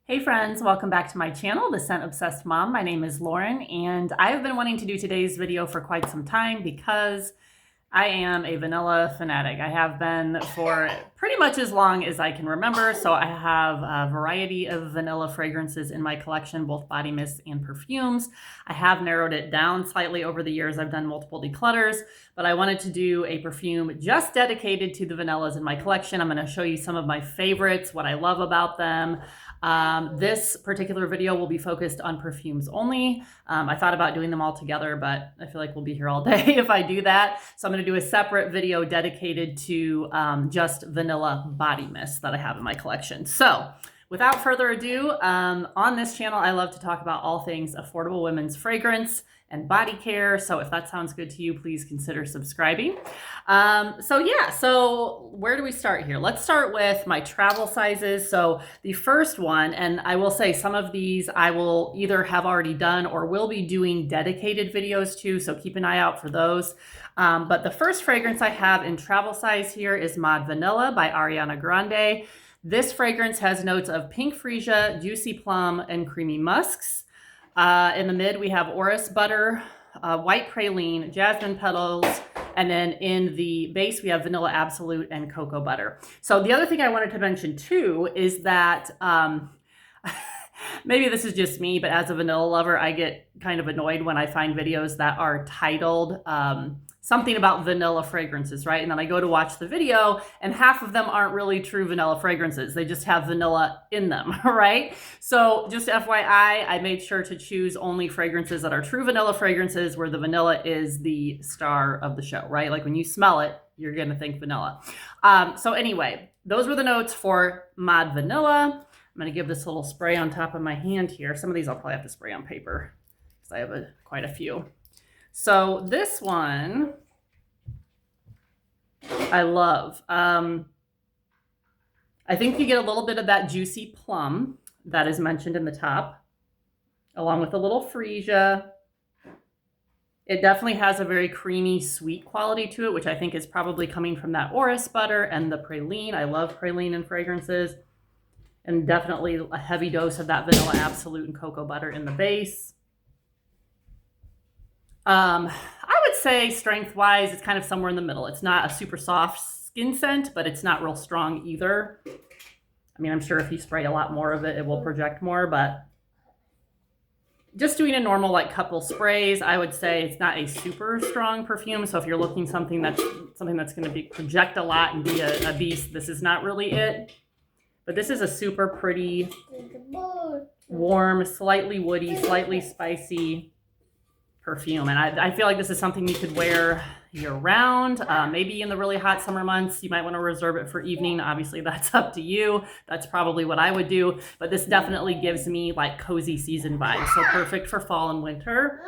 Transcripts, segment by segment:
Hey friends, welcome back to my channel, The Scent Obsessed Mom. My name is Lauren, and I have been wanting to do today's video for quite some time because I am a vanilla fanatic. I have been for pretty much as long as I can remember. So I have a variety of vanilla fragrances in my collection, both body mists and perfumes. I have narrowed it down slightly over the years. I've done multiple declutters, but I wanted to do a perfume just dedicated to the vanillas in my collection. I'm going to show you some of my favorites, what I love about them. This particular video will be focused on perfumes only. I thought about doing them all together, but I feel like we'll be here all day if I do that. So I'm going to do a separate video dedicated to just vanilla body mists that I have in my collection. So without further ado, on this channel, I love to talk about all things affordable women's fragrance and body care. So if that sounds good to you, please consider subscribing. So where do we start here? Let's start with my travel sizes. So the first one, and I will say some of these I will either have already done or will be doing dedicated videos to, so keep an eye out for those. But the first fragrance I have in travel size here is Mod Vanilla by Ariana Grande. This fragrance has notes of pink freesia, juicy plum, and creamy musks. In the mid, we have orris butter, white praline, jasmine petals, and then in the base, we have vanilla absolute and cocoa butter. So the other thing I wanted to mention too is that maybe this is just me, but as a vanilla lover, I get kind of annoyed when I find videos that are titled something about vanilla fragrances, right? And then I go to watch the video and half of them aren't really true vanilla fragrances. They just have vanilla in them, right? So just FYI, I made sure to choose only fragrances that are true vanilla fragrances where the vanilla is the star of the show, right? Like when you smell it, you're gonna think vanilla. So anyway, those were the notes for Mod Vanilla. I'm gonna give this a little spray on top of my hand here. Some of these I'll probably have to spray on paper because I have quite a few. So this one I love. I think you get a little bit of that juicy plum that is mentioned in the top, along with a little freesia. It definitely has a very creamy, sweet quality to it, which I think is probably coming from that orris butter and the praline. I love praline in fragrances. And definitely a heavy dose of that vanilla absolute and cocoa butter in the base. I would say strength-wise, it's kind of somewhere in the middle. It's not a super soft skin scent, but it's not real strong either. I mean, I'm sure if you spray a lot more of it, it will project more, but just doing a normal like couple sprays, I would say it's not a super strong perfume. So if you're looking something that's going to project a lot and be a beast, this is not really it. But this is a super pretty, warm, slightly woody, slightly spicy perfume. And I feel like this is something you could wear year round. Maybe in the really hot summer months, you might want to reserve it for evening. Obviously, that's up to you. That's probably what I would do. But this definitely gives me like cozy season vibes. So perfect for fall and winter.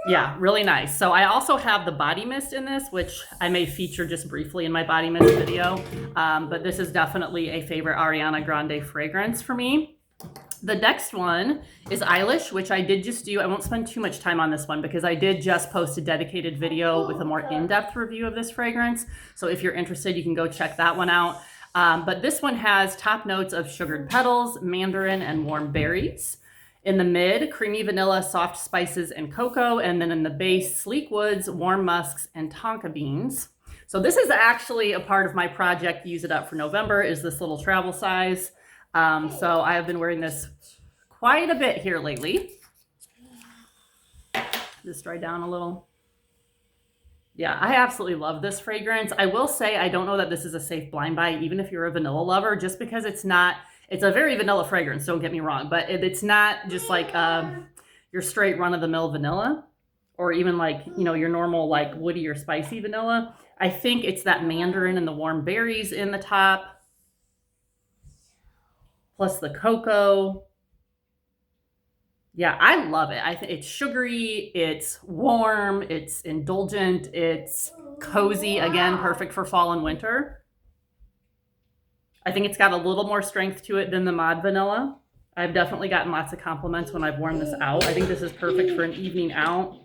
Yeah, really nice. So I also have the body mist in this, which I may feature just briefly in my body mist video. But this is definitely a favorite Ariana Grande fragrance for me. The next one is Eilish, which I did just do. I won't spend too much time on this one because I did just post a dedicated video with a more in-depth review of this fragrance. So if you're interested, you can go check that one out. But this one has top notes of sugared petals, mandarin, and warm berries. In the mid, creamy vanilla, soft spices, and cocoa. And then in the base, sleek woods, warm musks, and tonka beans. So this is actually a part of my project, Use It Up for November, is this little travel size. So I have been wearing this quite a bit here lately. Just dry down a little. Yeah, I absolutely love this fragrance. I will say I don't know that this is a safe blind buy, even if you're a vanilla lover, just because it's a very vanilla fragrance, don't get me wrong, but it's not just like your straight run-of-the-mill vanilla or even like, you know, your normal like woody or spicy vanilla. I think it's that mandarin and the warm berries in the top, plus the cocoa. Yeah, I love it. I think it's sugary, it's warm, it's indulgent, it's cozy. Again, perfect for fall and winter. I think it's got a little more strength to it than the Mod Vanilla. I've definitely gotten lots of compliments when I've worn this out. I think this is perfect for an evening out.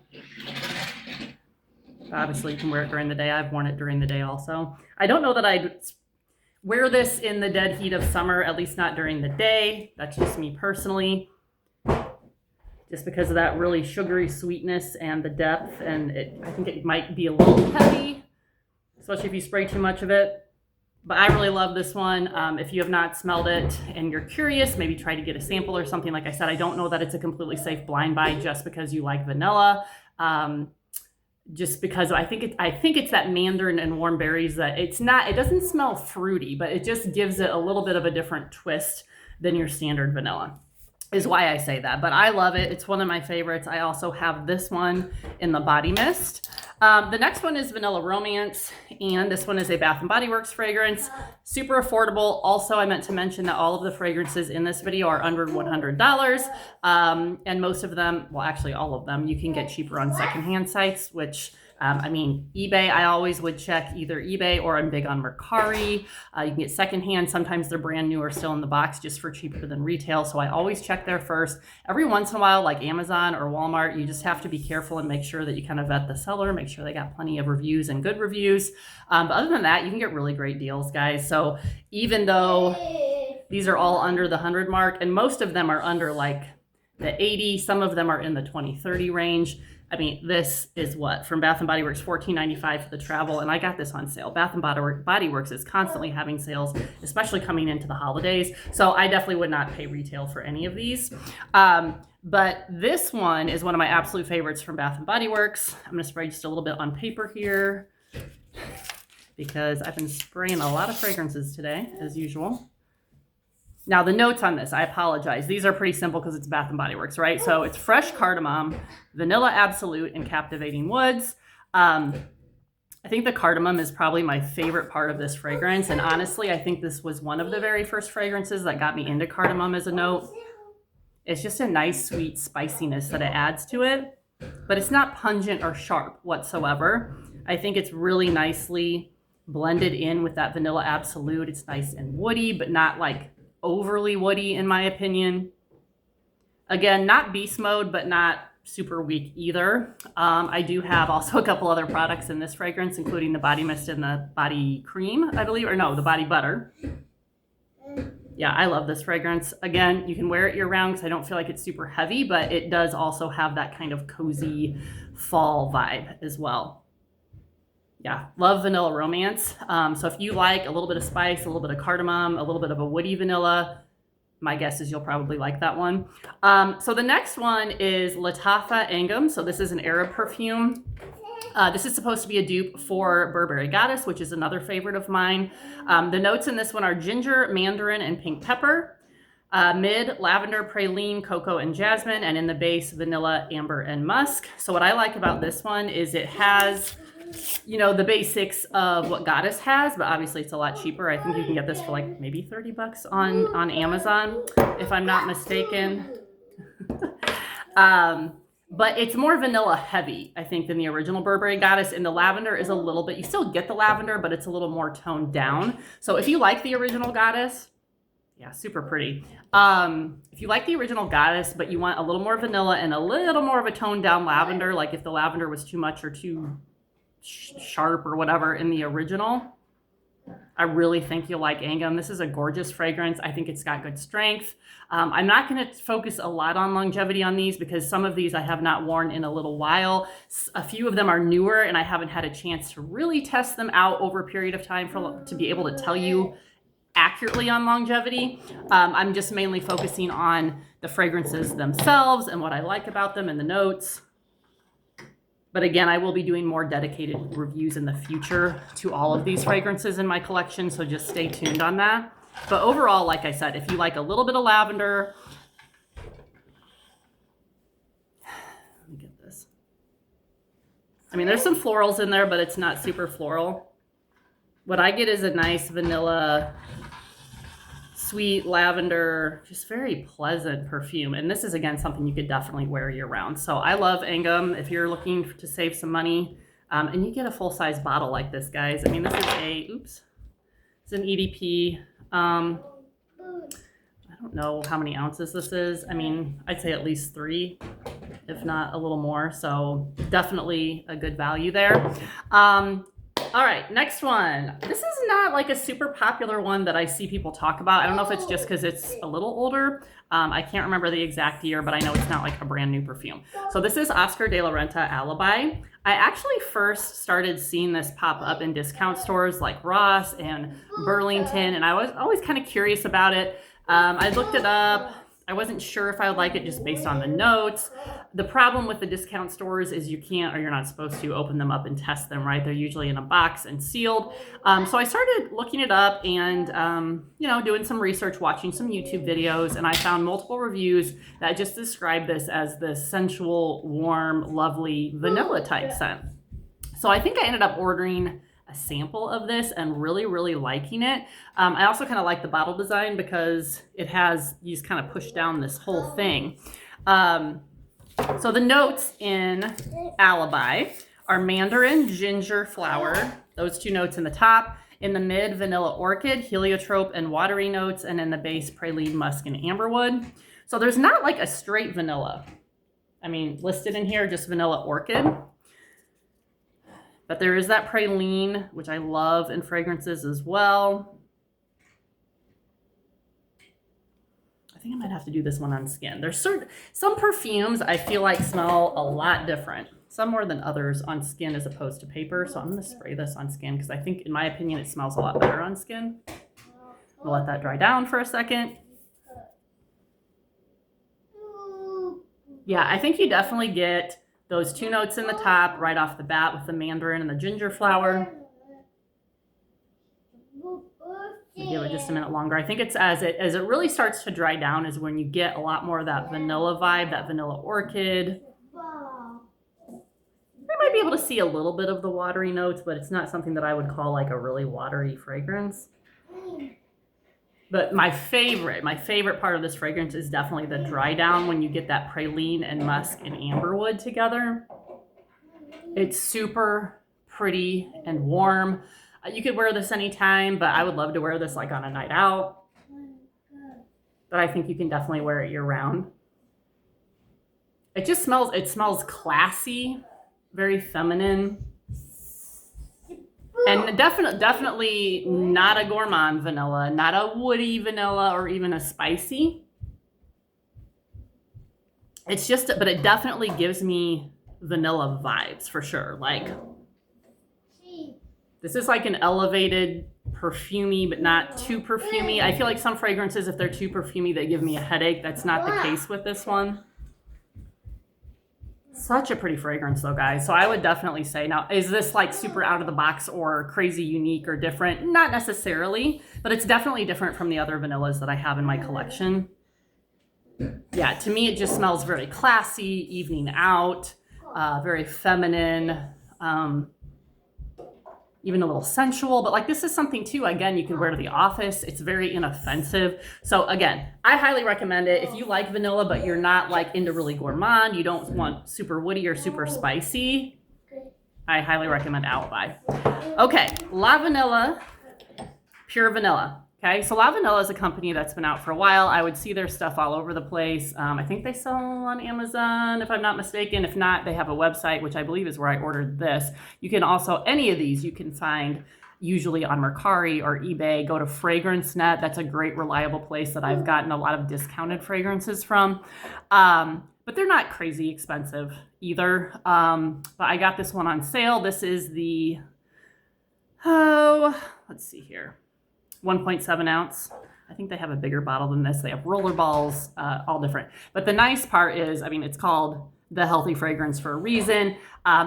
Obviously, you can wear it during the day. I've worn it during the day also. I don't know that I'd wear this in the dead heat of summer, at least not during the day. That's just me personally. Just because of that really sugary sweetness and the depth, and I think it might be a little heavy, especially if you spray too much of it. But I really love this one. If you have not smelled it and you're curious, maybe try to get a sample or something. Like I said, I don't know that it's a completely safe blind buy just because you like vanilla. Just because I think it's that mandarin and warm berries that it doesn't smell fruity, but it just gives it a little bit of a different twist than your standard vanilla, is why I say that. But I love it. It's one of my favorites. I also have this one in the body mist. The next one is Vanilla Romance, and this one is a Bath & Body Works fragrance. Super affordable. Also, I meant to mention that all of the fragrances in this video are under $100, and most of them, well, actually all of them, you can get cheaper on secondhand sites, which I mean, eBay, I always would check either eBay or I'm big on Mercari. You can get secondhand. Sometimes they're brand new or still in the box just for cheaper than retail. So I always check there first. Every once in a while, like Amazon or Walmart, you just have to be careful and make sure that you kind of vet the seller, make sure they got plenty of reviews and good reviews. But other than that, you can get really great deals, guys. So even though these are all under the 100 mark, and most of them are under like the 80, some of them are in the 20, 30 range. I mean, this is what, from Bath & Body Works, $14.95 for the travel, and I got this on sale. Bath & Body Works is constantly having sales, especially coming into the holidays, so I definitely would not pay retail for any of these. But this one is one of my absolute favorites from Bath & Body Works. I'm going to spray just a little bit on paper here because I've been spraying a lot of fragrances today, as usual. Now, the notes on this, I apologize. These are pretty simple because it's Bath & Body Works, right? So it's fresh cardamom, vanilla absolute, and captivating woods. I think the cardamom is probably my favorite part of this fragrance. And honestly, I think this was one of the very first fragrances that got me into cardamom as a note. It's just a nice, sweet spiciness that it adds to it. But it's not pungent or sharp whatsoever. I think it's really nicely blended in with that vanilla absolute. It's nice and woody, but not like overly woody in my opinion. Again, not beast mode, but not super weak either. I do have also a couple other products in this fragrance, including the body mist and the body cream, I believe, or no, the body butter. Yeah, I love this fragrance. Again, you can wear it year round because I don't feel like it's super heavy, but it does also have that kind of cozy fall vibe as well. Yeah, love Vanilla Romance. So if you like a little bit of spice, a little bit of cardamom, a little bit of a woody vanilla, my guess is you'll probably like that one. So the next one is Latafa Angam. So this is an Arab perfume. This is supposed to be a dupe for Burberry Goddess, which is another favorite of mine. The notes in this one are ginger, mandarin, and pink pepper. Mid, lavender, praline, cocoa, and jasmine. And in the base, vanilla, amber, and musk. So what I like about this one is it has, you know, the basics of what Goddess has, but obviously it's a lot cheaper. I think you can get this for like maybe 30 bucks on Amazon, if I'm not mistaken. But it's more vanilla heavy, I think, than the original Burberry Goddess. And the lavender is a little bit, you still get the lavender, but it's a little more toned down. So if you like the original Goddess, yeah, super pretty. If you like the original Goddess, but you want a little more vanilla and a little more of a toned down lavender, like if the lavender was too much or too sharp or whatever in the original, I really think you'll like Angam. This is a gorgeous fragrance. I think it's got good strength. I'm not going to focus a lot on longevity on these because some of these I have not worn in a little while. A few of them are newer and I haven't had a chance to really test them out over a period of time to be able to tell you accurately on longevity. I'm just mainly focusing on the fragrances themselves and what I like about them and the notes. But again, I will be doing more dedicated reviews in the future to all of these fragrances in my collection, so just stay tuned on that. But overall, like I said, if you like a little bit of lavender, let me get this. I mean, there's some florals in there, but it's not super floral. What I get is a nice vanilla, sweet lavender, just very pleasant perfume. And this is, again, something you could definitely wear year round. So I love Angam if you're looking to save some money. And you get a full-size bottle like this, guys. I mean, this is it's an EDP. I don't know how many ounces this is. I mean, I'd say at least 3, if not a little more. So definitely a good value there. All right, next one. This is not like a super popular one that I see people talk about. I don't know if it's just because it's a little older. I can't remember the exact year, but I know it's not like a brand new perfume. So this is Oscar de la Renta Alibi. I actually first started seeing this pop up in discount stores like Ross and Burlington, and I was always kind of curious about it. I looked it up. I wasn't sure if I would like it just based on the notes. The problem with the discount stores is you can't, or you're not supposed to, open them up and test them, right? They're usually in a box and sealed. So I started looking it up and, doing some research, watching some YouTube videos, and I found multiple reviews that just described this as the sensual, warm, lovely vanilla type scent. So I think I ended up ordering a sample of this and really, really liking it. I also kind of like the bottle design because it has, you just kind of push down this whole thing. So the notes in Alibi are mandarin, ginger flower, those two notes in the top. In the mid, vanilla orchid, heliotrope, and watery notes. And in the base, praline, musk, and amberwood. So there's not like a straight vanilla. I mean, listed in here, just vanilla orchid. But there is that praline, which I love in fragrances as well. I think I might have to do this one on skin. There's some perfumes I feel like smell a lot different. Some more than others on skin as opposed to paper. So I'm going to spray this on skin because I think, in my opinion, it smells a lot better on skin. We'll let that dry down for a second. Yeah, I think you definitely get those two notes in the top right off the bat with the mandarin and the ginger flower. Give it just a minute longer. I think it's as it really starts to dry down is when you get a lot more of that vanilla vibe, that vanilla orchid. I might be able to see a little bit of the watery notes, but it's not something that I would call like a really watery fragrance. But my favorite part of this fragrance is definitely the dry down when you get that praline and musk and amberwood together. It's super pretty and warm. You could wear this anytime, but I would love to wear this like on a night out. But I think you can definitely wear it year round. It smells classy, very feminine. And definitely not a gourmand vanilla, not a woody vanilla or even a spicy. It's just, but it definitely gives me vanilla vibes for sure. Like, this is like an elevated perfumey, but not too perfumey. I feel like some fragrances, if they're too perfumey, they give me a headache. That's not the case with this one. Such a pretty fragrance though, guys. So I would definitely say, now, is this like super out of the box or crazy unique or different? Not necessarily, but it's definitely different from the other vanillas that I have in my collection. Yeah, to me, it just smells very classy, evening out, very feminine, even a little sensual. But like, this is something too, again, you can wear to the office. It's very inoffensive. So again, I highly recommend it. If you like vanilla, but you're not like into really gourmand, you don't want super woody or super spicy, I highly recommend Alibi. Okay, La Vanilla, Pure Vanilla. Okay, so La Vanilla is a company that's been out for a while. I would see their stuff all over the place. I think they sell on Amazon, if I'm not mistaken. If not, they have a website, which I believe is where I ordered this. You can also, any of these you can find usually on Mercari or eBay. Go to FragranceNet. That's a great, reliable place that I've gotten a lot of discounted fragrances from. But they're not crazy expensive either. But I got this one on sale. This is the, let's see here. 1.7 ounce. I think they have a bigger bottle than this. They have roller balls, all different. But the nice part is, I mean, it's called the healthy fragrance for a reason.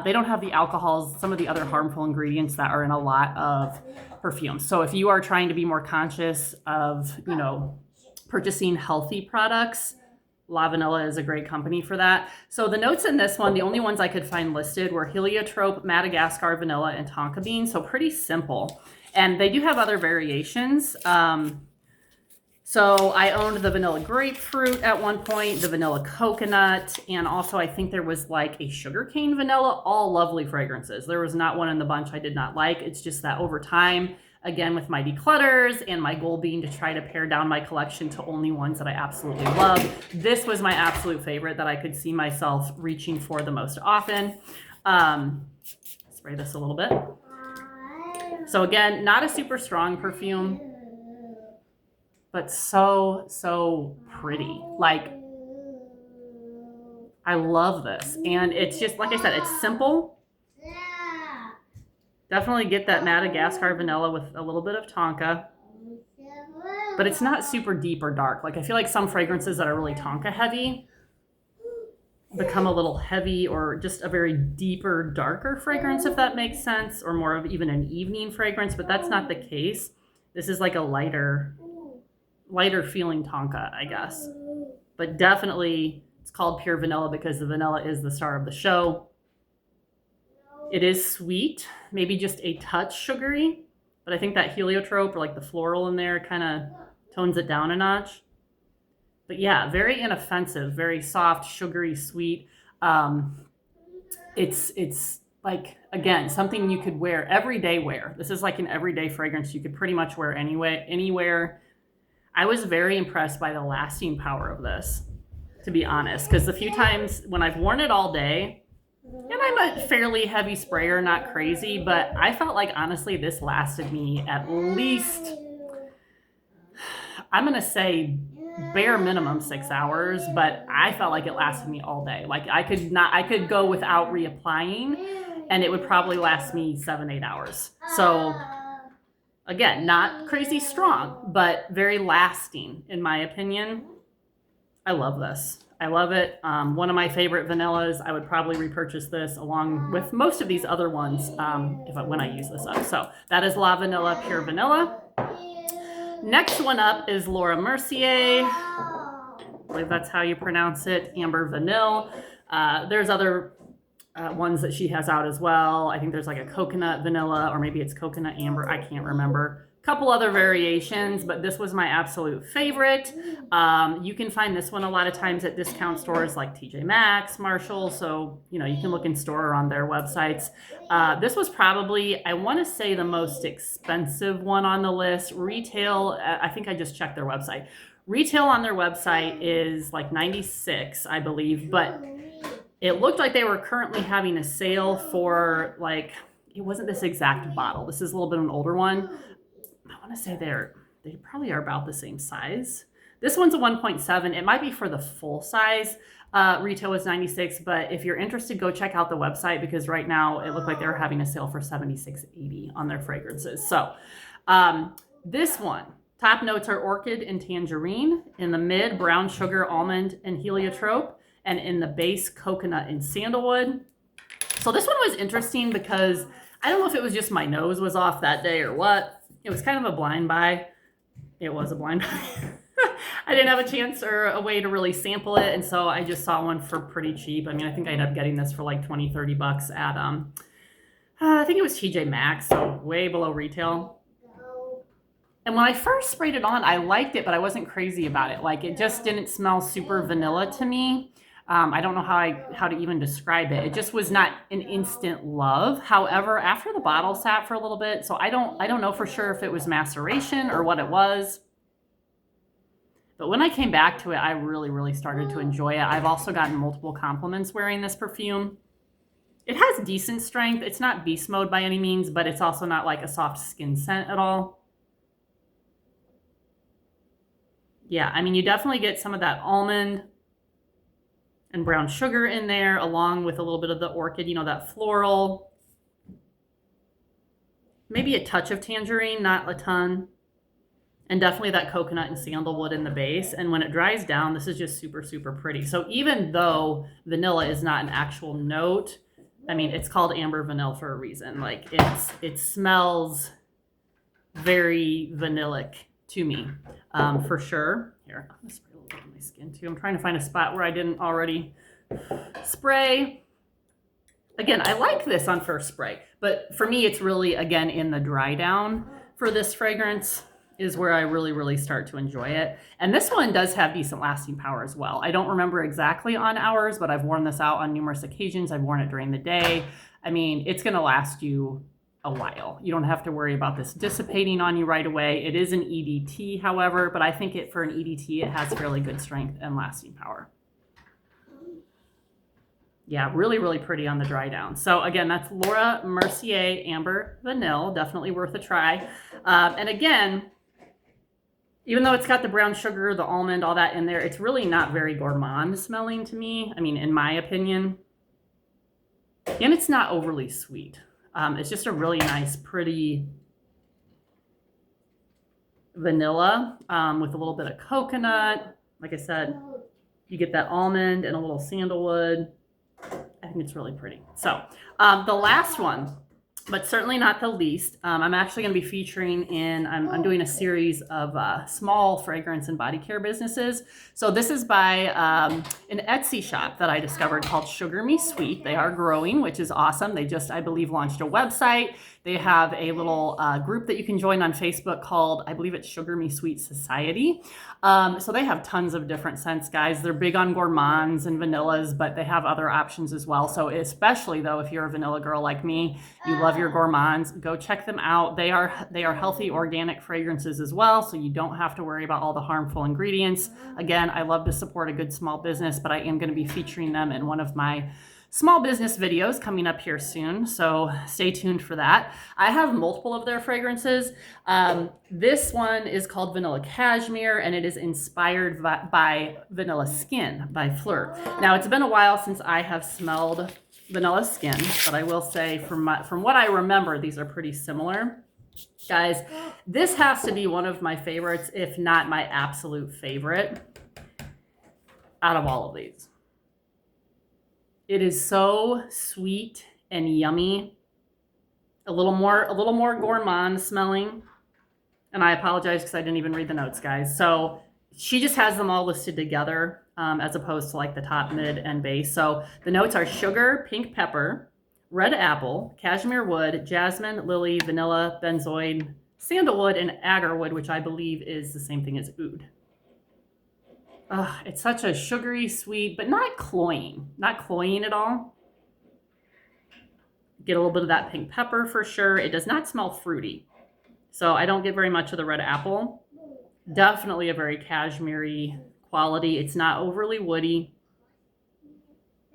They don't have the alcohols, some of the other harmful ingredients that are in a lot of perfumes. So if you are trying to be more conscious of, purchasing healthy products, La Vanilla is a great company for that. So the notes in this one, the only ones I could find listed were heliotrope, Madagascar vanilla, and tonka bean. So pretty simple. And they do have other variations. So I owned the vanilla grapefruit at one point, the vanilla coconut, and also I think there was like a sugarcane vanilla, all lovely fragrances. There was not one in the bunch I did not like. It's just that over time, again, with my declutters and my goal being to try to pare down my collection to only ones that I absolutely love, this was my absolute favorite that I could see myself reaching for the most often. Spray this a little bit. So again, not a super strong perfume, but so pretty. Like, I love this. And it's just, like I said, it's simple. Definitely get that Madagascar vanilla with a little bit of tonka. But it's not super deep or dark. Like, I feel like some fragrances that are really tonka heavy become a little heavy, or just a very deeper, darker fragrance, if that makes sense, or more of even an evening fragrance, but that's not the case. This is like a lighter feeling tonka, I guess. But definitely it's called pure vanilla because the vanilla is the star of the show. It is sweet, maybe just a touch sugary, but I think that heliotrope, or like the floral in there, kind of tones it down a notch. But yeah, very inoffensive, very soft, sugary, sweet. It's like, again, something you could wear, everyday wear. This is like an everyday fragrance you could pretty much wear anywhere. I was very impressed by the lasting power of this, to be honest, because the few times when I've worn it all day, and I'm a fairly heavy sprayer, not crazy, but I felt like, honestly, this lasted me at least, I'm going to say bare minimum 6 hours, but I felt like it lasted me all day. Like, I could go without reapplying and it would probably last me 7-8 hours. So again, not crazy strong, but very lasting, in my opinion. I love this. I love it. One of my favorite vanillas. I would probably repurchase this along with most of these other ones when I use this up. So that is La Vanilla Pure Vanilla. Next one up is Laura Mercier. I believe that's how you pronounce it. Amber Vanille. There's other ones that she has out as well. I think there's like a coconut vanilla, or maybe it's coconut amber. I can't remember. Couple other variations, but this was my absolute favorite. You can find this one a lot of times at discount stores like TJ Maxx, Marshall, so you can look in store or on their websites. This was probably, I want to say, the most expensive one on the list. Retail, I think I just checked their website. Retail on their website is like $96, I believe, but it looked like they were currently having a sale for, like, it wasn't this exact bottle. This is a little bit of an older one. I want to say they probably are about the same size. This one's a 1.7. It might be for the full size. Retail was $96, but if you're interested, go check out the website, because right now it looked like they were having a sale for $76.80 on their fragrances. So this one, top notes are orchid and tangerine. In the mid, brown sugar, almond, and heliotrope. And in the base, coconut and sandalwood. So this one was interesting because I don't know if it was just my nose was off that day or what. It was kind of a blind buy. It was a blind buy. I didn't have a chance or a way to really sample it, and so I just saw one for pretty cheap. I mean, I think I ended up getting this for like $20-$30 at, I think it was TJ Maxx, so way below retail. And when I first sprayed it on, I liked it, but I wasn't crazy about it. Like, it just didn't smell super vanilla to me. I don't know how to even describe it. It just was not an instant love. However, after the bottle sat for a little bit, so I don't know for sure if it was maceration or what it was. But when I came back to it, I really started to enjoy it. I've also gotten multiple compliments wearing this perfume. It has decent strength. It's not beast mode by any means, but it's also not like a soft skin scent at all. Yeah, I mean, you definitely get some of that almond and brown sugar in there, along with a little bit of the orchid, that floral. Maybe a touch of tangerine, not a ton. And definitely that coconut and sandalwood in the base. And when it dries down, this is just super pretty. So even though vanilla is not an actual note, I mean, it's called Amber Vanille for a reason. Like, it smells very vanillic to me, for sure. Here, I'm gonna spray a little bit on my skin too. I'm trying to find a spot where I didn't already spray. Again, I like this on first spray, but for me, it's really, again, in the dry down for this fragrance is where I really start to enjoy it. And this one does have decent lasting power as well. I don't remember exactly on hours, but I've worn this out on numerous occasions. I've worn it during the day. I mean, it's gonna last you a while. You don't have to worry about this dissipating on you right away. It is an EDT, however, but I think for an EDT, it has fairly good strength and lasting power. Yeah, really, really pretty on the dry down. So again, that's Laura Mercier Amber Vanille. Definitely worth a try. And again, even though it's got the brown sugar, the almond, all that in there, it's really not very gourmand smelling to me. I mean, in my opinion. And it's not overly sweet. It's just a really nice, pretty vanilla with a little bit of coconut. Like I said, you get that almond and a little sandalwood. I think it's really pretty. So the last one, but certainly not the least, I'm actually going to be featuring in, I'm doing a series of small fragrance and body care businesses. So this is by an Etsy shop that I discovered called Sugar Me Sweet. They are growing, which is awesome. They just, I believe, launched a website. They have a little group that you can join on Facebook called, I believe it's Sugar Me Sweet Society. So they have tons of different scents, guys. They're big on gourmands and vanillas, but they have other options as well. So especially though, if you're a vanilla girl like me, you love your gourmands, go check them out. They are healthy organic fragrances as well, so you don't have to worry about all the harmful ingredients. Again, I love to support a good small business, but I am going to be featuring them in one of my small business videos coming up here soon, so stay tuned for that. I have multiple of their fragrances. This one is called Vanilla Cashmere, and it is inspired by Vanilla Skin by Fleur. Now, it's been a while since I have smelled Vanilla Skin, but I will say from what I remember, these are pretty similar. Guys, this has to be one of my favorites, if not my absolute favorite out of all of these. It is so sweet and yummy. A little more gourmand smelling. And I apologize because I didn't even read the notes, guys. So she just has them all listed together as opposed to like the top, mid, and base. So the notes are sugar, pink pepper, red apple, cashmere wood, jasmine, lily, vanilla, benzoin, sandalwood, and agarwood, which I believe is the same thing as oud. It's such a sugary, sweet, but not cloying. Not cloying at all. Get a little bit of that pink pepper for sure. It does not smell fruity. So I don't get very much of the red apple. Definitely a very cashmere-y quality. It's not overly woody.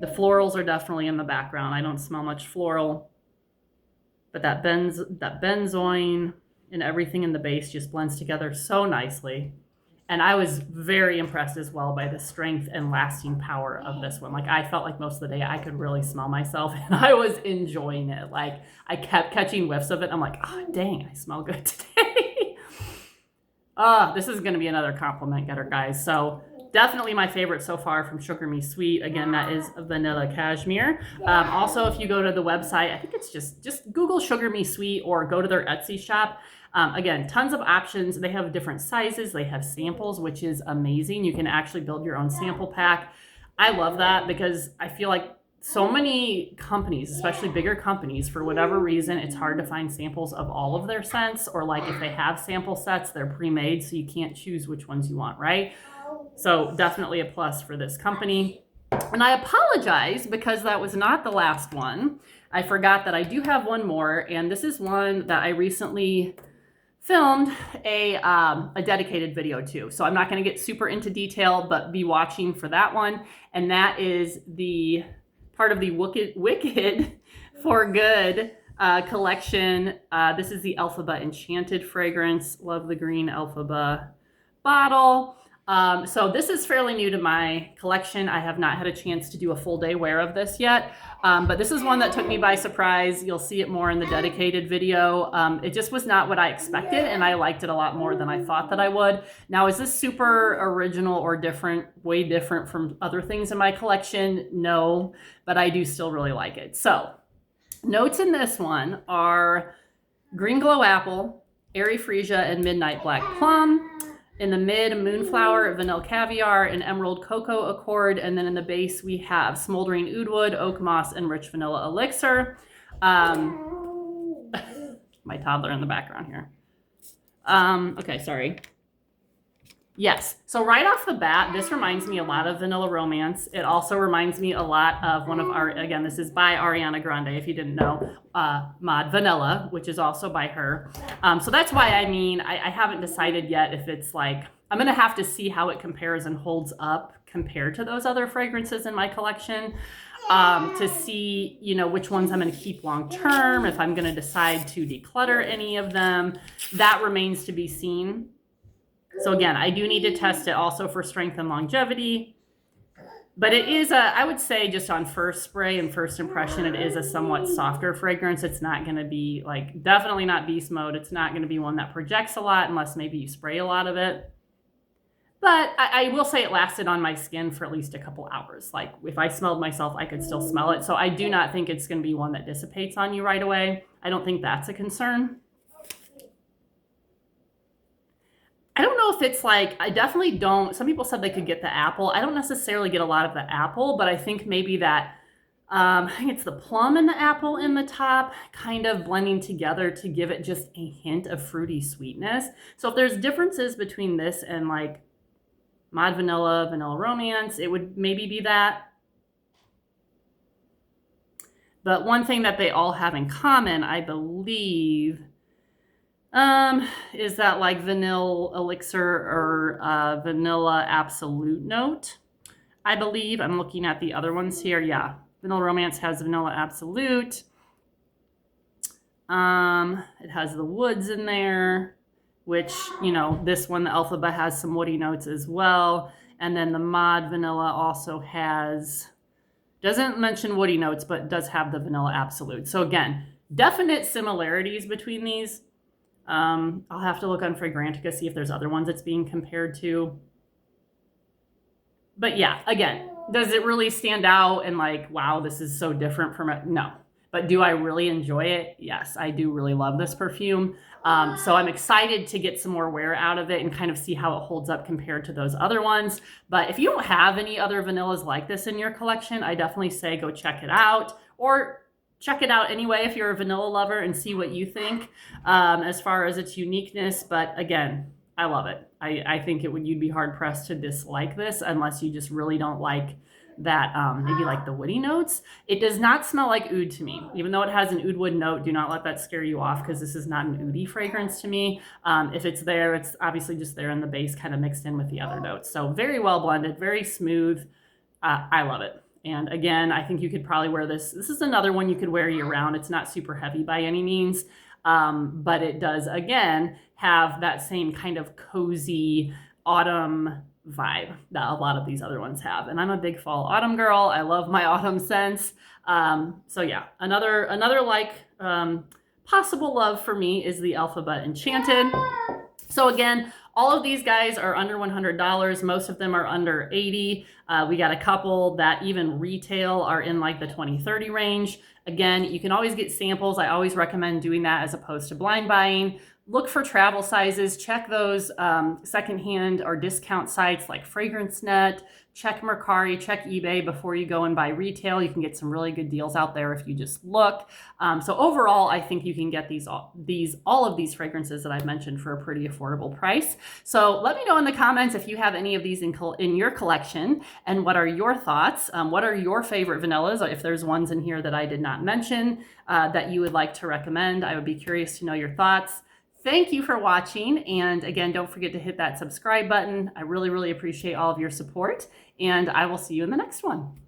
The florals are definitely in the background. I don't smell much floral. But that benzoin and everything in the base just blends together so nicely. And I was very impressed as well by the strength and lasting power of this one. Like, I felt like most of the day I could really smell myself, and I was enjoying it. Like, I kept catching whiffs of it. I'm like, oh, dang, I smell good today. This is going to be another compliment getter, guys. So definitely my favorite so far from Sugar Me Sweet. Again, that is Vanilla Cashmere. Also, if you go to the website, I think it's just Google Sugar Me Sweet or go to their Etsy shop. Again, tons of options. They have different sizes. They have samples, which is amazing. You can actually build your own sample pack. I love that because I feel like so many companies, especially bigger companies, for whatever reason, it's hard to find samples of all of their scents, or like if they have sample sets, they're pre-made, so you can't choose which ones you want, right? So definitely a plus for this company. And I apologize because that was not the last one. I forgot that I do have one more, and this is one that I recently filmed a dedicated video to. So I'm not going to get super into detail, but be watching for that one. And that is the part of the Wicked for Good collection. This is the Elphaba Enchanted fragrance. Love the green Elphaba bottle. So this is fairly new to my collection. I have not had a chance to do a full day wear of this yet, but this is one that took me by surprise. You'll see it more in the dedicated video. It just was not what I expected, and I liked it a lot more than I thought that I would. Now, is this super original or different, way different from other things in my collection? No, but I do still really like it. So notes in this one are Green Glow Apple, Airy Freesia, and Midnight Black Plum. In the mid, Moonflower, Vanilla Caviar, and Emerald Cocoa Accord. And then in the base, we have Smoldering Oudwood, Oak Moss, and Rich Vanilla Elixir. My toddler in the background here. Okay, sorry. Yes, so right off the bat, this reminds me a lot of Vanilla Romance. It also reminds me a lot of one of our, again, this is by Ariana Grande, if you didn't know, Mod Vanilla, which is also by her. So that's why, I mean, I haven't decided yet if it's like I'm going to have to see how it compares and holds up compared to those other fragrances in my collection, to see, you know, which ones I'm going to keep long term, if I'm going to decide to declutter any of them. That remains to be seen. So again, I do need to test it also for strength and longevity. But it is I would say just on first spray and first impression, it is a somewhat softer fragrance. It's not going to be like, definitely not beast mode. It's not going to be one that projects a lot unless maybe you spray a lot of it. But I will say it lasted on my skin for at least a couple hours. Like if I smelled myself, I could still smell it. So I do not think it's going to be one that dissipates on you right away. I don't think that's a concern. I don't know if it's like, I definitely don't, some people said they could get the apple. I don't necessarily get a lot of the apple, but I think maybe that, I think it's the plum and the apple in the top kind of blending together to give it just a hint of fruity sweetness. So if there's differences between this and like Mod Vanilla, Vanilla Romance, it would maybe be that. But one thing that they all have in common, I believe, is that like Vanilla Elixir or Vanilla Absolute note. I believe I'm looking at the other ones here. Yeah, Vanilla Romance has Vanilla Absolute. It has the woods in there, which, you know, this one, the Alphaba, has some woody notes as well. And then the Mod Vanilla also has, doesn't mention woody notes, but does have the Vanilla Absolute. So again, definite similarities between these. I'll have to look on Fragrantica, see if there's other ones it's being compared to. But yeah, again, does it really stand out and like, wow, this is so different from it? No. But do I really enjoy it? Yes, I do really love this perfume. So I'm excited to get some more wear out of it and kind of see how it holds up compared to those other ones. But if you don't have any other vanillas like this in your collection, I definitely say go check it out, or check it out anyway if you're a vanilla lover and see what you think as far as its uniqueness. But again, I love it. I think you'd be hard pressed to dislike this unless you just really don't like that, maybe like the woody notes. It does not smell like oud to me. Even though it has an oud wood note, do not let that scare you off, because this is not an oudy fragrance to me. If it's there, it's obviously just there in the base, kind of mixed in with the other notes. So very well blended, very smooth. I love it. And again, I think you could probably wear this. This is another one you could wear year round. It's not super heavy by any means, but it does, again, have that same kind of cozy autumn vibe that a lot of these other ones have. And I'm a big fall autumn girl. I love my autumn scents. So yeah, another like possible love for me is the Alphaba Enchanted. So again, all of these guys are under $100. Most of them are under $80. We got a couple that even retail are in like the $20, $30 range. Again, you can always get samples. I always recommend doing that as opposed to blind buying. Look for travel sizes. Check those secondhand or discount sites like FragranceNet. Check Mercari, check eBay before you go and buy retail. You can get some really good deals out there if you just look. So overall, I think you can get all of these fragrances that I've mentioned for a pretty affordable price. So let me know in the comments if you have any of these in your collection, and what are your thoughts? What are your favorite vanillas? If there's ones in here that I did not mention that you would like to recommend, I would be curious to know your thoughts. Thank you for watching, and again, don't forget to hit that subscribe button. I really, really appreciate all of your support, and I will see you in the next one.